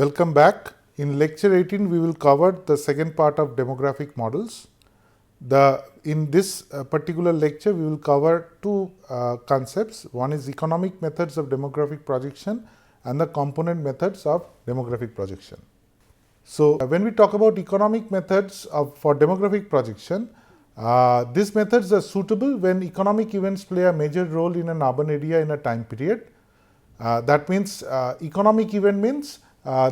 Welcome back. In lecture 18, we will cover the second part of demographic models. In this particular lecture, we will cover two concepts. One is economic methods of demographic projection and the component methods of demographic projection. So, when we talk about economic methods for demographic projection, these methods are suitable when economic events play a major role in an urban area in a time period. That means economic event means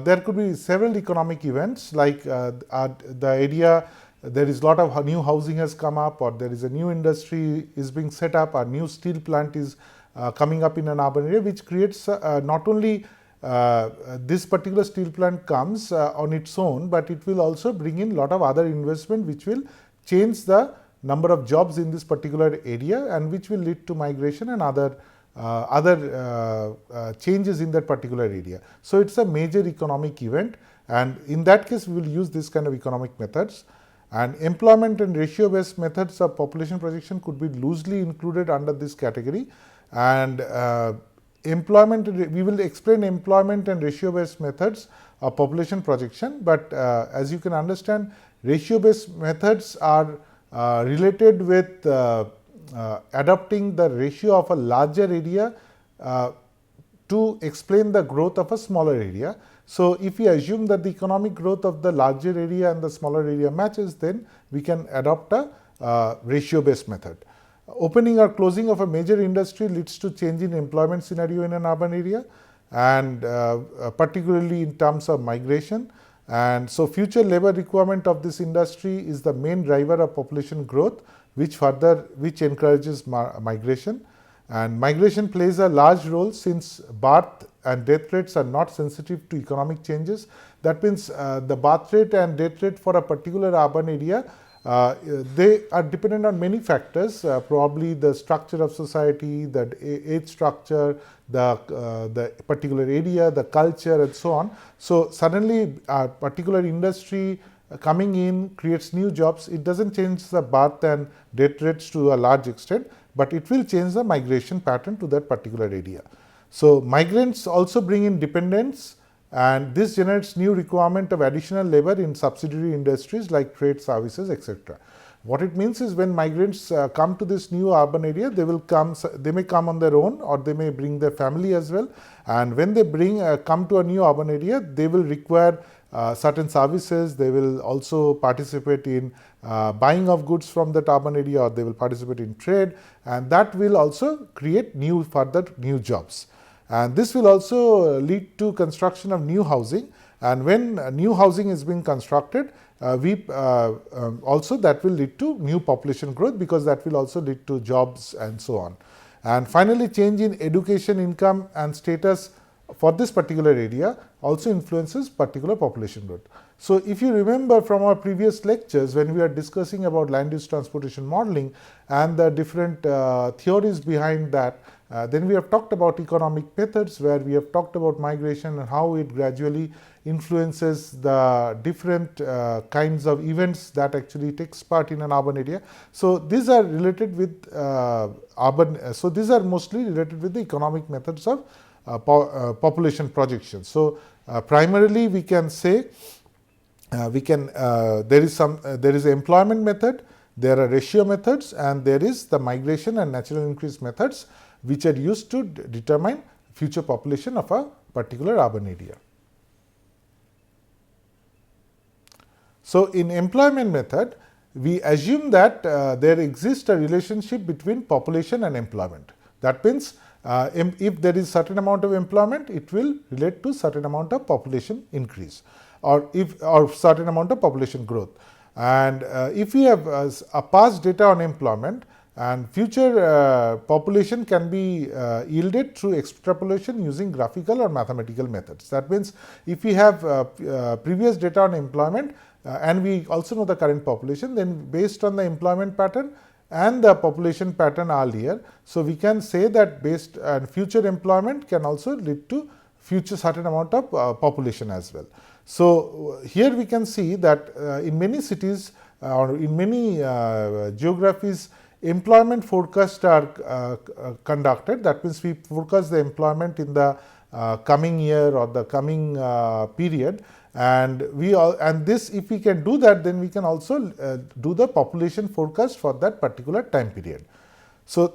there could be several economic events like the area, there is a lot of new housing has come up, or there is a new industry is being set up, a new steel plant is coming up in an urban area, which creates not only this particular steel plant comes on its own, but it will also bring in a lot of other investment which will change the number of jobs in this particular area and which will lead to migration and other changes in that particular area. So, it is a major economic event, and in that case we will use this kind of economic methods. And employment and ratio based methods of population projection could be loosely included under this category. And we will explain employment and ratio based methods of population projection, but as you can understand, ratio based methods are related with adopting the ratio of a larger area to explain the growth of a smaller area. So, if we assume that the economic growth of the larger area and the smaller area matches, then we can adopt a ratio based method. Opening or closing of a major industry leads to change in employment scenario in an urban area, and particularly in terms of migration. And so, future labor requirement of this industry is the main driver of population growth, which encourages migration. And migration plays a large role since birth and death rates are not sensitive to economic changes. That means the birth rate and death rate for a particular urban area, they are dependent on many factors, probably the structure of society, the age structure, the particular area, the culture, and so on. So, suddenly a particular industry coming in creates new jobs. It does not change the birth and death rates to a large extent, but it will change the migration pattern to that particular area. So, migrants also bring in dependents, and this generates new requirement of additional labor in subsidiary industries like trade, services, etc. What it means is when migrants come to this new urban area, they may come on their own, or they may bring their family as well. And when they come to a new urban area, they will require certain services. They will also participate in buying of goods from that urban area, or they will participate in trade, and that will also create further new jobs. And this will also lead to construction of new housing, and when new housing is being constructed, also that will lead to new population growth, because that will also lead to jobs and so on. And finally, change in education, income and status for this particular area also influences particular population growth. So, if you remember from our previous lectures, when we are discussing about land use transportation modeling and the different theories behind that, then we have talked about economic methods, where we have talked about migration and how it gradually influences the different kinds of events that actually takes part in an urban area. So, these are related with these are mostly related with the economic methods of population projection. So, primarily we can say there is an employment method, there are ratio methods, and there is the migration and natural increase methods, which are used to determine future population of a particular urban area. So, in employment method, we assume that there exists a relationship between population and employment. That means if there is certain amount of employment, it will relate to certain amount of population increase, or certain amount of population growth. And if we have a past data on employment, and future population can be yielded through extrapolation using graphical or mathematical methods. That means if we have previous data on employment and we also know the current population, then based on the employment pattern and the population pattern earlier, so we can say that based on future employment can also lead to future certain amount of population as well. So, here we can see that in many cities or in many geographies, employment forecasts are conducted. That means we forecast the employment in the coming year or the coming period, and this, if we can do that, then we can also do the population forecast for that particular time period. So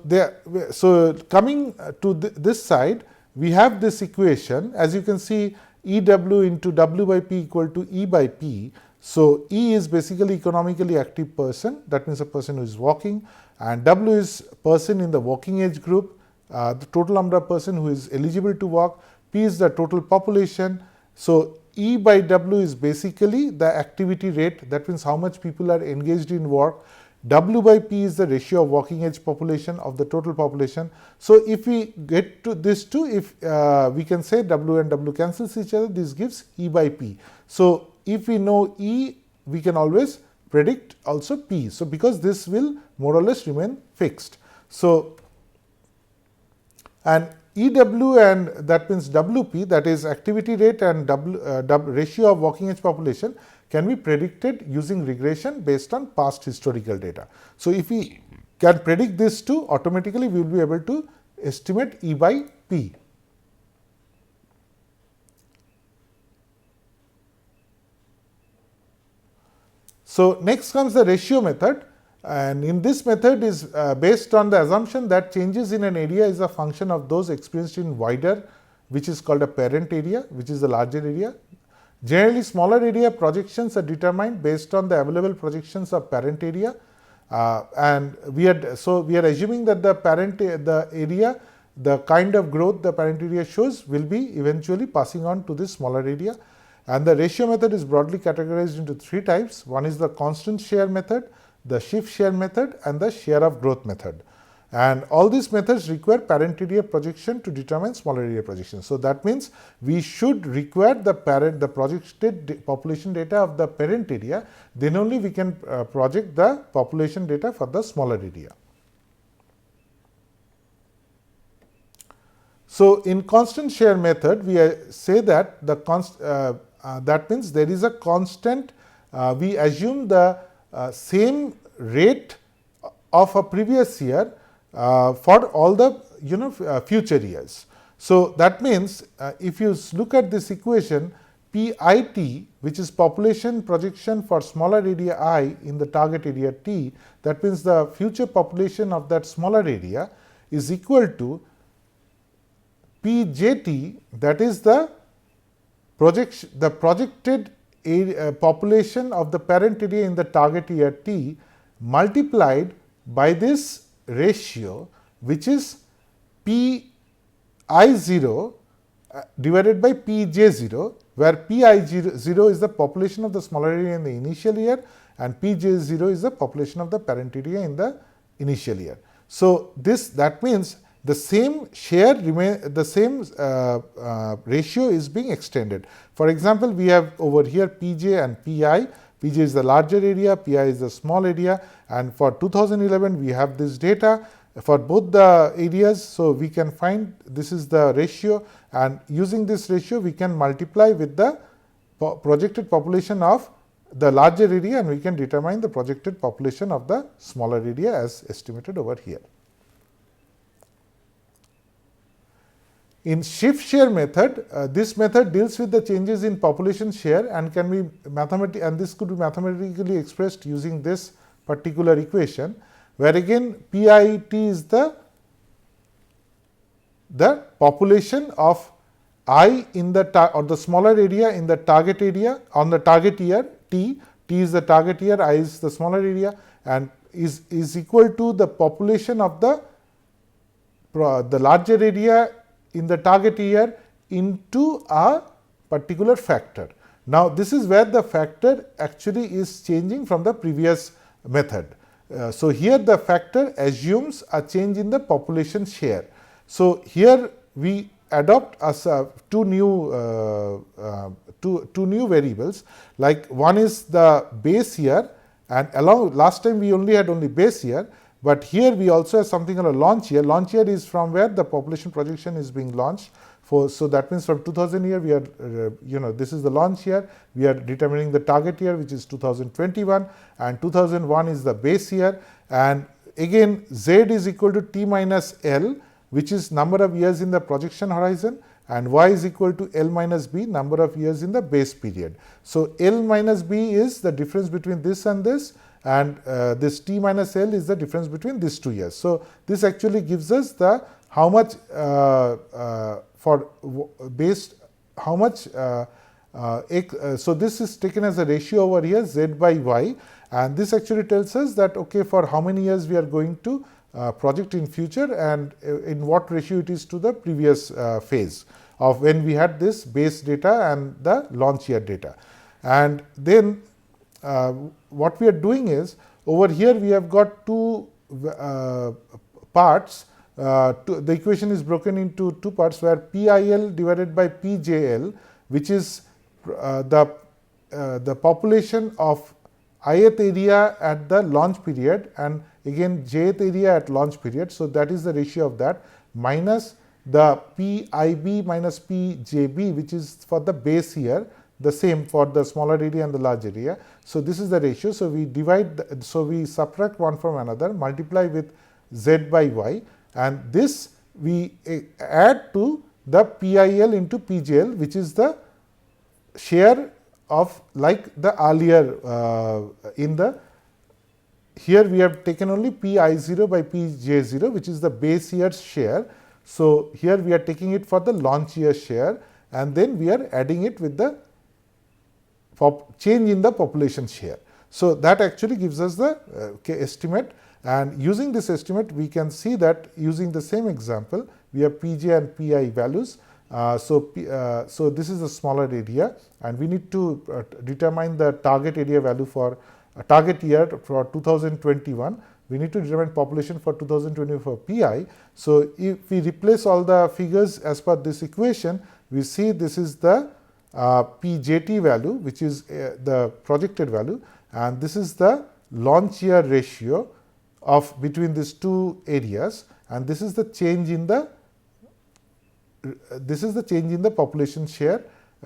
coming to this side, we have this equation. As you can see, EW into W by P equal to E by P. So E is basically economically active person, that means a person who is walking, and W is person in the working age group, the total number of person who is eligible to work. P is the total population. So E by W is basically the activity rate, that means how much people are engaged in work. W by P is the ratio of working age population of the total population. So if we get to this two, if we can say W and W cancels each other, this gives E by P. So if we know E, we can always predict also P. So because this will more or less remain fixed. So and EW, and that means WP, that is activity rate, and ratio of working age population, can be predicted using regression based on past historical data. So if we can predict this two, automatically we will be able to estimate E by P. So next comes the ratio method, and in this method is based on the assumption that changes in an area is a function of those experienced in wider, which is called a parent area, which is the larger area. Generally, smaller area projections are determined based on the available projections of parent area, and we are assuming that the area, the kind of growth the parent area shows will be eventually passing on to this smaller area. And the ratio method is broadly categorized into three types. One is the constant share method, the shift share method, and the share of growth method. And all these methods require parent area projection to determine smaller area projection. So that means we should require the projected population data of the parent area, then only we can project the population data for the smaller area. So in constant share method, we say that that means there is a constant, we assume the same rate of a previous year for all the future years. So that means if you look at this equation, PIT, which is population projection for smaller area I in the target area T, that means the future population of that smaller area is equal to PJT, that is the projected population of the parent area in the target year T, multiplied by this ratio, which is Pi0 divided by Pj0, where Pi0 is the population of the smaller area in the initial year and Pj0 is the population of the parent area in the initial year. So that means the same share ratio is being extended. For example, we have over here Pj and Pi. Pj is the larger area, Pi is the small area, and for 2011 we have this data for both the areas. So we can find this is the ratio, and using this ratio we can multiply with the projected population of the larger area, and we can determine the projected population of the smaller area as estimated over here. In shift share method, this method deals with the changes in population share and can be this could be mathematically expressed using this particular equation, where again PIT is the population of I in the smaller area in the target area on the target year T. T is the target year, I is the smaller area, and is equal to the population of the larger area in the target year into a particular factor. Now this is where the factor actually is changing from the previous method. So here the factor assumes a change in the population share. So here we adopt as two new variables, like one is the base year, and last time we had base year, but here we also have something called a launch year. Launch year is from where the population projection is being launched. So that means from 2000 year we are this is the launch year. We are determining the target year, which is 2021, and 2001 is the base year. And again Z is equal to T minus L, which is number of years in the projection horizon, and y is equal to L minus b, number of years in the base period. So, L minus b is the difference between this and this, and this t minus L is the difference between these 2 years. So, this actually gives us the how much for based how much so this is taken as a ratio over here z by y, and this actually tells us that okay, for how many years we are going to project in future and in what ratio it is to the previous phase of when we had this base data and the launch year data. And then what we are doing is, over here we have got two parts. The equation is broken into two parts, where PIL divided by PJL, which is the population of ith area at the launch period, and again jth area at launch period. So, that is the ratio of that, minus the PIB minus PJB, which is for the base year, the same for the smaller area and the large area. So, this is the ratio. So, we divide, so we subtract one from another, multiply with z by y, and this we add to the PIL into PJL, which is the share of like the earlier in the here we have taken only Pi0 by Pj0, which is the base year's share. So, here we are taking it for the launch year share, and then we are adding it with the change in the population share. So, that actually gives us the estimate, and using this estimate we can see that using the same example we have Pj and Pi values. So, this is a smaller area, and we need to determine the target area value for target year for 2021. We need to determine population for 2020 for Pi. So, if we replace all the figures as per this equation, we see this is the PJT value, which is the projected value, and this is the launch year ratio of between these two areas, and this is the change in the population share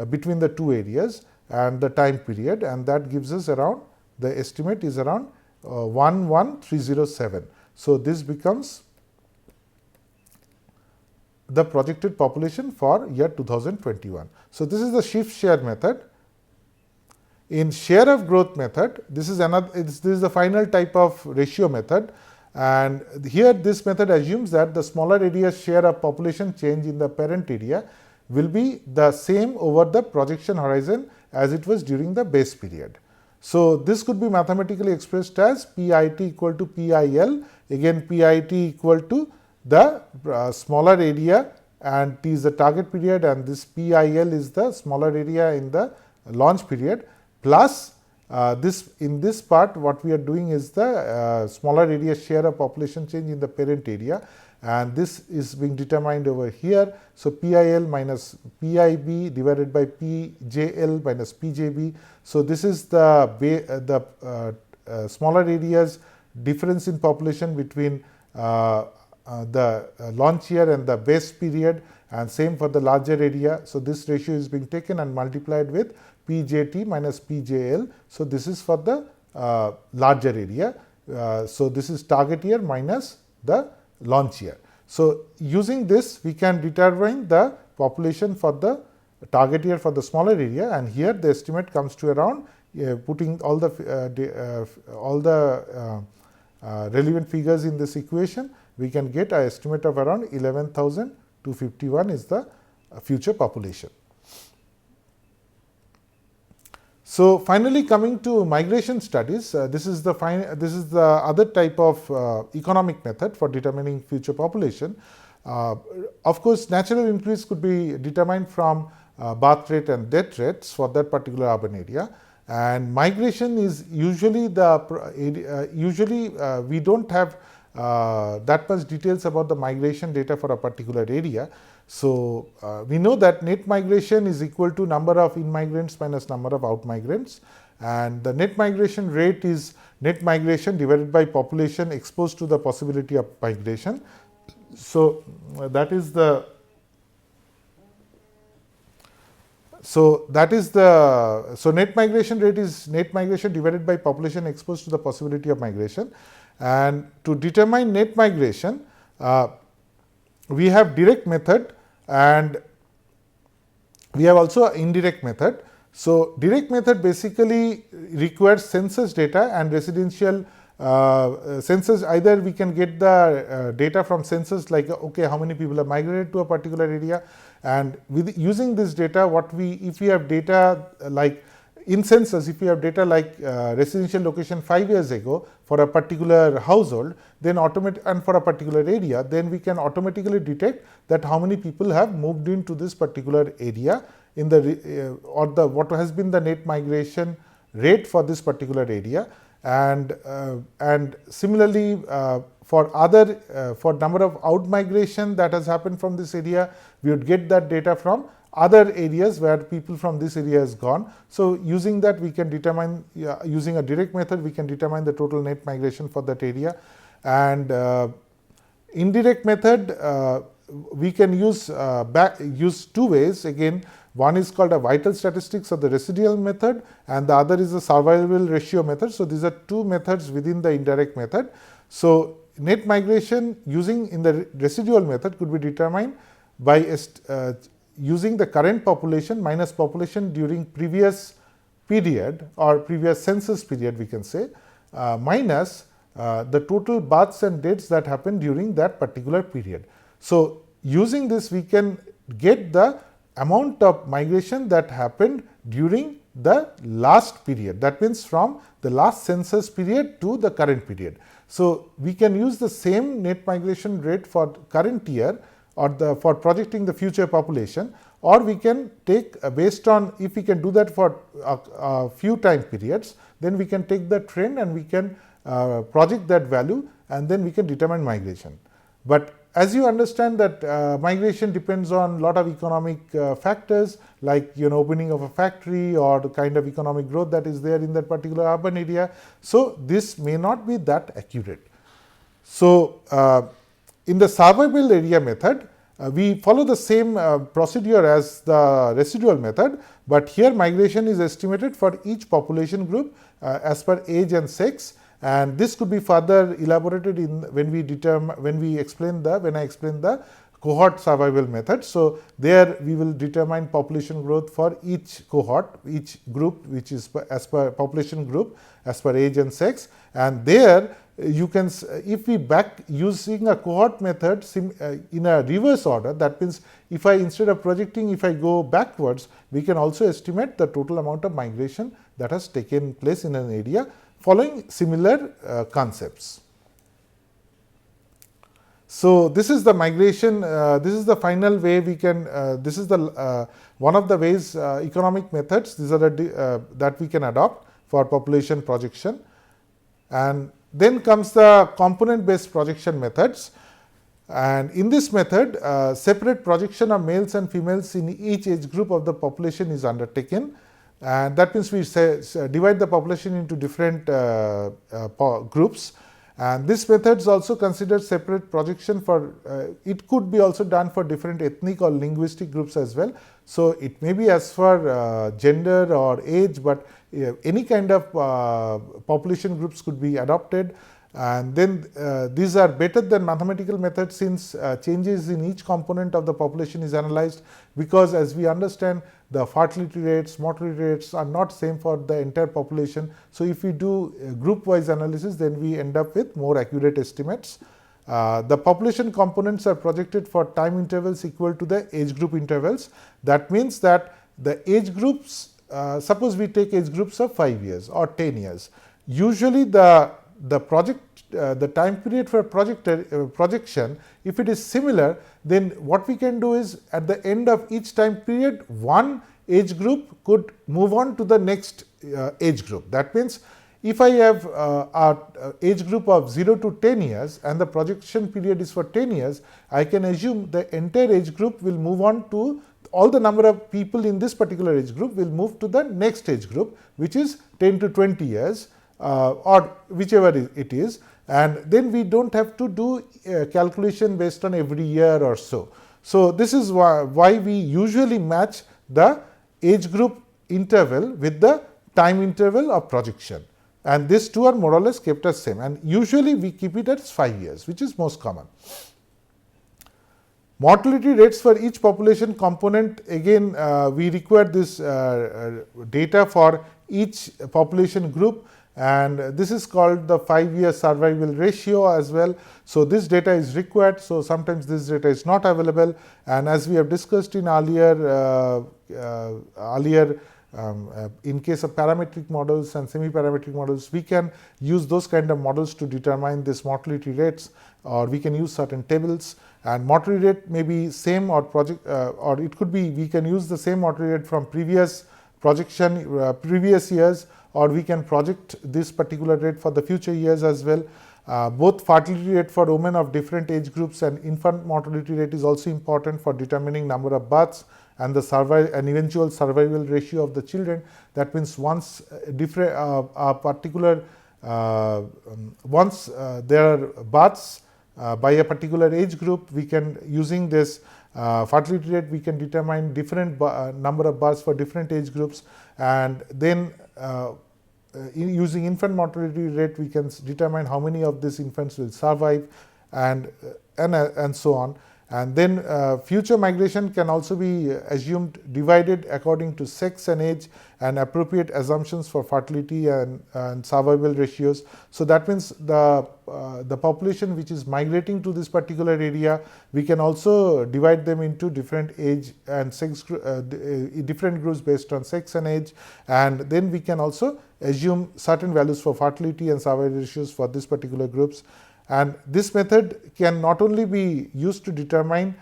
between the two areas and the time period, and that gives us around, the estimate is around 11307. So, this becomes the projected population for year 2021. So, this is the shift share method. In share of growth method, this is the final type of ratio method, and here this method assumes that the smaller area's share of population change in the parent area will be the same over the projection horizon as it was during the base period. So, this could be mathematically expressed as PIT equal to PIL, again PIT equal to the smaller area, and T is the target period, and this PIL is the smaller area in the launch period, plus this in this part what we are doing is the smaller area share of population change in the parent area, and this is being determined over here. So, PIL minus PIB divided by PJL minus PJB. So, this is the smaller areas difference in population between the launch year and the base period, and same for the larger area. So, this ratio is being taken and multiplied with PJT minus PJL. So, this is for the larger area. So, this is target year minus the launch year. So, using this we can determine the population for the target year for the smaller area, and here the estimate comes to around putting all the relevant figures in this equation, we can get an estimate of around 11,251 is the future population. So, finally coming to migration studies, this is the other type of economic method for determining future population. Of course, natural increase could be determined from birth rate and death rates for that particular urban area, and migration is usually we don't have that much details about the migration data for a particular area. So, we know that net migration is equal to number of in-migrants minus number of out-migrants, and the net migration rate is net migration divided by population exposed to the possibility of migration. So, that is the net migration rate is net migration divided by population exposed to the possibility of migration, and to determine net migration we have direct method, and We have also an indirect method. So, direct method basically requires census data and residential census. Either we can get the data from census, like okay, how many people have migrated to a particular area, and with using this data, what we, if we have data like in census, if we have data like residential location 5 years ago for a particular household, then and for a particular area, then we can automatically detect that how many people have moved into this particular area in the or the what has been the net migration rate for this particular area. And similarly for other for number of out migration that has happened from this area, we would get that data from other areas where people from this area has gone. So, using that we can determine, using a direct method, we can determine the total net migration for that area. And indirect method, we can use use two ways. Again, one is called a vital statistics of the residual method, and the other is a survival ratio method. So, these are two methods within the indirect method. So, net migration using in the residual method could be determined by using the current population minus population during previous period or previous census period, we can say, minus the total births and deaths that happened during that particular period. So, using this we can get the amount of migration that happened during the last period, that means from the last census period to the current period. So, we can use the same net migration rate for current year or for projecting the future population, or we can take based on, if we can do that for a few time periods, then we can take the trend and we can project that value, and then we can determine migration. But as you understand that migration depends on lot of economic factors, like opening of a factory or the kind of economic growth that is there in that particular urban area. So, this may not be that accurate. So, in the survival area method, we follow the same procedure as the residual method, but here migration is estimated for each population group as per age and sex, and this could be further elaborated in when I explain the cohort survival method. So, there we will determine population growth for each cohort, each group, which is as per population group as per age and sex, and there you can, if we back using a cohort method in a reverse order, that means if I, instead of projecting, if I go backwards, we can also estimate the total amount of migration that has taken place in an area following similar concepts. So, this is the migration, this is the final way we can, this is the one of the ways economic methods, these are the that we can adopt for population projection. And then comes the component based projection methods, and in this method separate projection of males and females in each age group of the population is undertaken, and that means we divide the population into different groups. And this method also considers separate projection for it could be also done for different ethnic or linguistic groups as well. So, it may be as for gender or age, but any kind of population groups could be adopted, and then these are better than mathematical methods since changes in each component of the population is analyzed, because as we understand the fertility rates, mortality rates are not same for the entire population. So, if we do group wise analysis, then we end up with more accurate estimates. The population components are projected for time intervals equal to the age group intervals. That means that the age groups, suppose we take age groups of 5 years or 10 years, usually the time period for projection, if it is similar, then what we can do is at the end of each time period, one age group could move on to the next age group. That means, if I have a age group of 0 to 10 years and the projection period is for 10 years, I can assume the entire age group will move on to, all the number of people in this particular age group will move to the next age group, which is 10 to 20 years or whichever it is, and then we do not have to do calculation based on every year or so. So, this is why we usually match the age group interval with the time interval of projection, and these two are more or less kept as same, and usually we keep it as 5 years, which is most common. Mortality rates for each population component, again we require this data for each population group, and this is called the 5-year survival ratio as well. So, this data is required. So, sometimes this data is not available, and as we have discussed in earlier in case of parametric models and semi-parametric models, we can use those kind of models to determine this mortality rates, or we can use certain tables, and mortality rate may be same or or it could be we can use the same mortality rate from previous projection previous years, or we can project this particular rate for the future years as well. Both fertility rate for women of different age groups and infant mortality rate is also important for determining number of births and the eventual survival ratio of the children. That means once there are births by a particular age group, we can, using this fertility rate, we can determine different number of births for different age groups, and then using infant mortality rate, we can determine how many of these infants will survive, and so on. And then future migration can also be assumed divided according to sex and age, and appropriate assumptions for fertility and survival ratios. So, that means the population which is migrating to this particular area, we can also divide them into different age and sex different groups based on sex and age, and then we can also assume certain values for fertility and survival ratios for these particular groups. And this method can not only be used to determine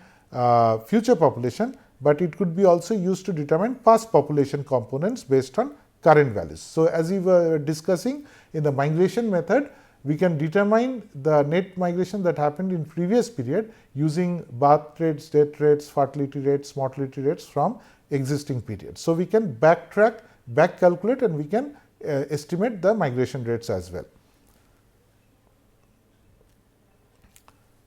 future population, but it could be also used to determine past population components based on current values. So, as we were discussing in the migration method, we can determine the net migration that happened in previous period using birth rates, death rates, fertility rates, mortality rates from existing periods. So, we can backtrack, back calculate, and we can estimate the migration rates as well.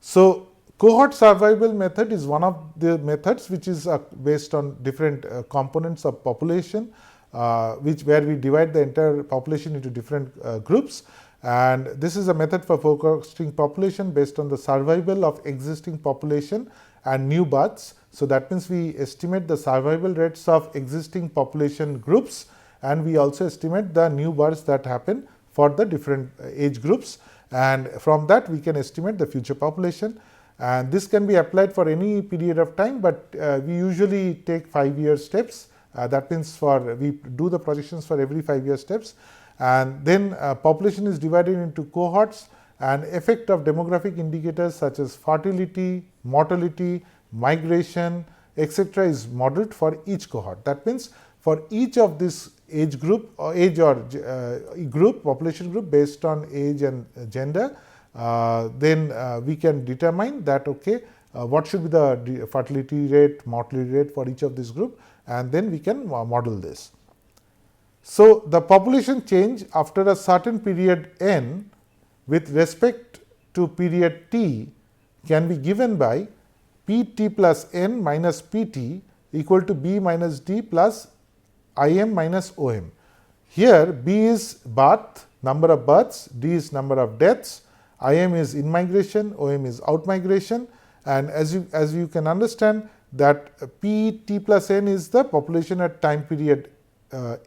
So, cohort survival method is one of the methods which is based on different components of population, where we divide the entire population into different groups, and this is a method for forecasting population based on the survival of existing population and new births. So, that means we estimate the survival rates of existing population groups, and we also estimate the new births that happen for the different age groups, and from that we can estimate the future population. And this can be applied for any period of time, but we usually take 5-year steps. That means we do the projections for every 5-year steps, and then population is divided into cohorts, and effect of demographic indicators such as fertility, mortality, migration, etc. is modeled for each cohort. That means for each of this age group or population group based on age and gender, then we can determine that what should be the fertility rate, mortality rate for each of this group, and then we can model this. So, the population change after a certain period n with respect to period t can be given by Pt plus n minus Pt equal to B minus D plus Im minus Om. Here B is birth, number of births, D is number of deaths, Im is in migration, Om is out migration, and as you can understand that Pt plus n is the population at time period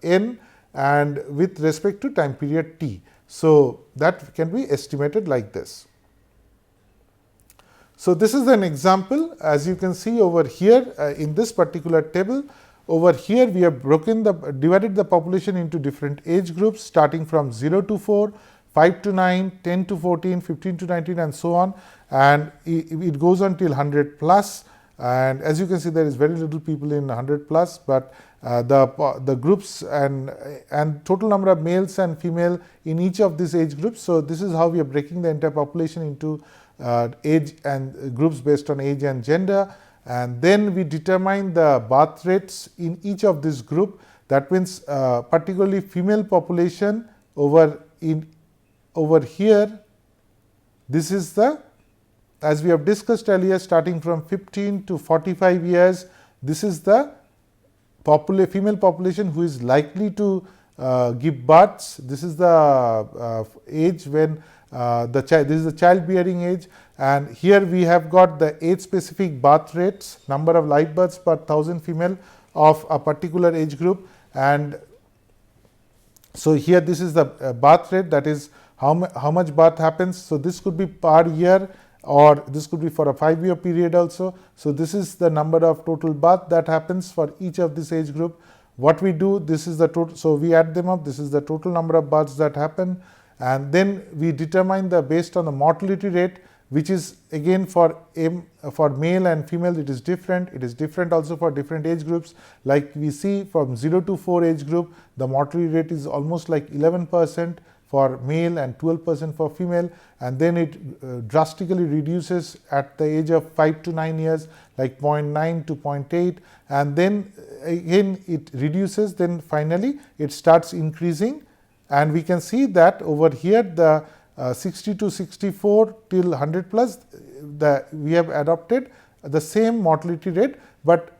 n and with respect to time period t. So, that can be estimated like this. So, this is an example. As you can see over here in this particular table, over here we have divided the population into different age groups starting from 0 to 4, 5 to 9, 10 to 14, 15 to 19 and so on, and it goes on till 100 plus, and as you can see there is very little people in 100 plus, but the groups and total number of males and female in each of these age groups. So, this is how we are breaking the entire population into age and groups based on age and gender, and then we determine the birth rates in each of this group. That means particularly female population over here, this is the, as we have discussed earlier, starting from 15 to 45 years, this is the female population who is likely to give births. This is the age when this is the childbearing age, and here we have got the age specific birth rates, number of live births per 1000 female of a particular age group. And so here this is the birth rate, that is how much birth happens. So this could be per year, or this could be for a 5-year period also. So this is the number of total birth that happens for each of this age group. What we do, this is the total, so we add them up, this is the total number of births that happen, and then we determine the based on the mortality rate, which is again for male and female it is different. It is different also for different age groups. Like we see from 0 to 4 age group, the mortality rate is almost like 11% for male and 12% for female, and then it drastically reduces at the age of 5 to 9 years, like 0.9 to 0.8, and then again it reduces, then finally it starts increasing. And we can see that over here the 60 to 64 till 100 plus, we have adopted the same mortality rate, but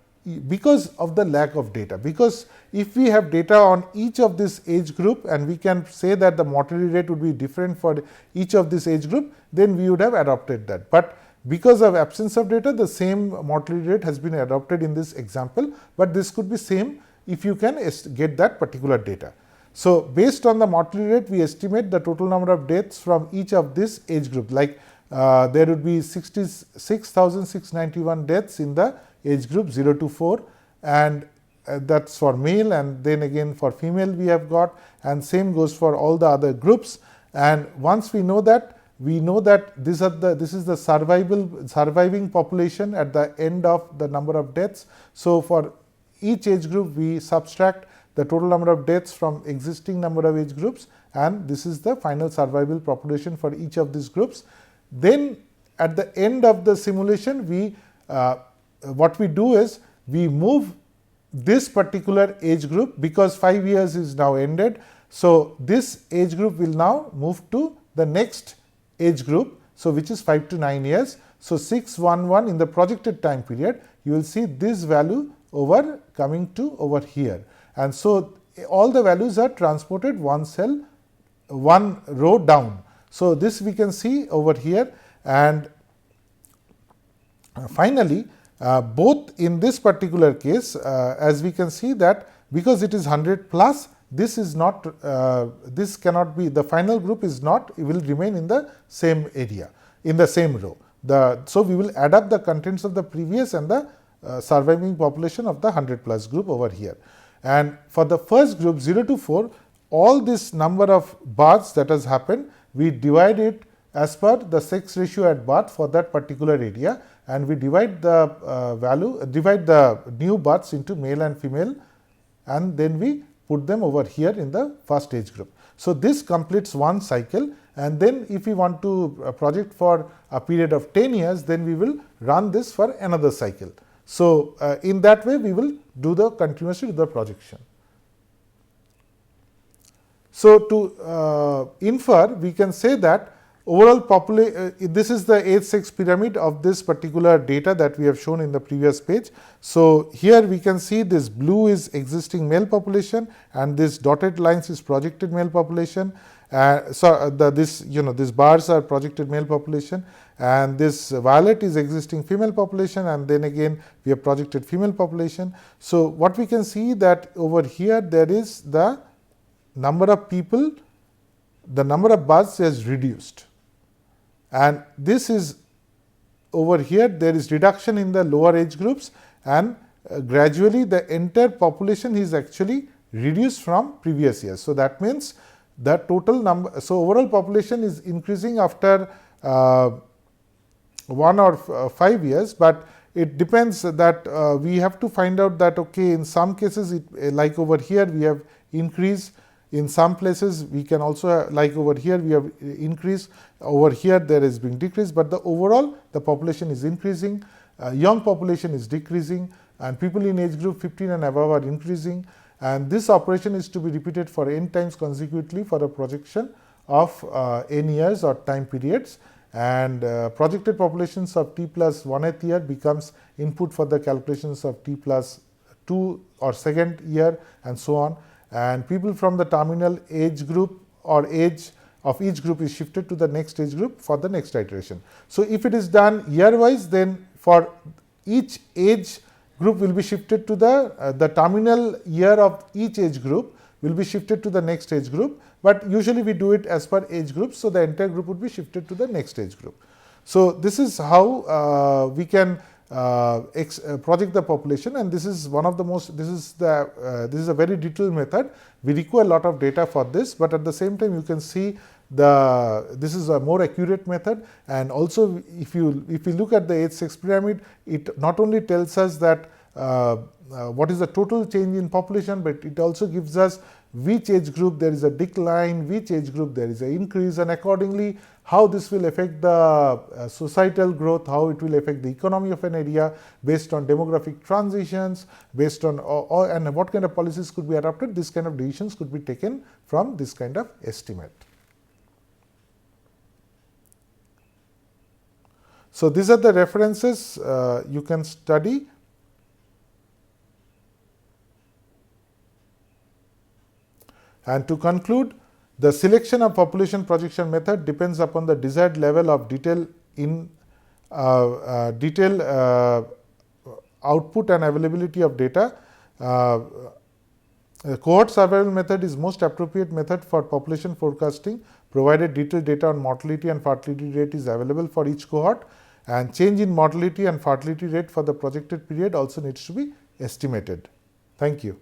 because of the lack of data, because if we have data on each of this age group and we can say that the mortality rate would be different for each of this age group, then we would have adopted that. But because of absence of data, the same mortality rate has been adopted in this example, but this could be same if you can get that particular data. So based on the mortality rate, we estimate the total number of deaths from each of this age group. Like there would be 66,691 deaths in the age group 0 to 4, and that's for male, and then again for female we have got, and same goes for all the other groups. And once we know that this is the surviving population at the end of the number of deaths. So for each age group we subtract the total number of deaths from existing number of age groups, and this is the final survival population for each of these groups. Then at the end of the simulation, we what we do is we move this particular age group, because 5 years is now ended. So this age group will now move to the next age group, so which is 5 to 9 years. So 611 in the projected time period, you will see this value over coming to over here. And so all the values are transported one row down. So this we can see over here, and finally both in this particular case, as we can see that because it is 100 plus, this is not this cannot be, the final group is not, it will remain in the same area, in the same row. So we will add up the contents of the previous and the surviving population of the 100 plus group over here. And for the first group 0 to 4, all this number of births that has happened, we divide it as per the sex ratio at birth for that particular area, and we divide the divide the new births into male and female, and then we put them over here in the first age group. So this completes one cycle, and then if we want to project for a period of 10 years, then we will run this for another cycle. So in that way we will do the continuously do the projection. So to infer, we can say that overall population, this is the age sex pyramid of this particular data that we have shown in the previous page. So here we can see this blue is existing male population, and this dotted lines is projected male population. These bars are projected male population, and this violet is existing female population, and then again we have projected female population. So what we can see that over here there is the number of people, the number of births is reduced, and this is over here there is reduction in the lower age groups, and gradually the entire population is actually reduced from previous years. So that means the total number, so overall population is increasing after 1 or 5 years, but it depends that we have to find out that okay, in some cases like over here we have increase, in some places we can also like over here we have increase, over here there is being decrease, but the overall the population is increasing, young population is decreasing, and people in age group 15 and above are increasing, and this operation is to be repeated for n times consecutively for a projection of n years or time periods, and projected populations of t plus 1/8 year becomes input for the calculations of t plus 2 or second year and so on. And people from the terminal age group or age of each group is shifted to the next age group for the next iteration. So, if it is done year wise, then for each age group will be shifted to the terminal year of each age group will be shifted to the next age group, but usually we do it as per age group. So, the entire group would be shifted to the next age group. So, this is how we can project the population, and this is one of the most, this is a very detailed method. We require a lot of data for this, but at the same time you can see this is a more accurate method. And also if you look at the age sex pyramid, it not only tells us that what is the total change in population, but it also gives us which age group there is a decline, which age group there is an increase, and accordingly how this will affect the societal growth, how it will affect the economy of an area based on demographic transitions, based on and what kind of policies could be adopted. This kind of decisions could be taken from this kind of estimate. So, these are the references you can study. And to conclude, the selection of population projection method depends upon the desired level of detail in output and availability of data. Cohort survival method is most appropriate method for population forecasting, provided detailed data on mortality and fertility rate is available for each cohort, and change in mortality and fertility rate for the projected period also needs to be estimated. Thank you.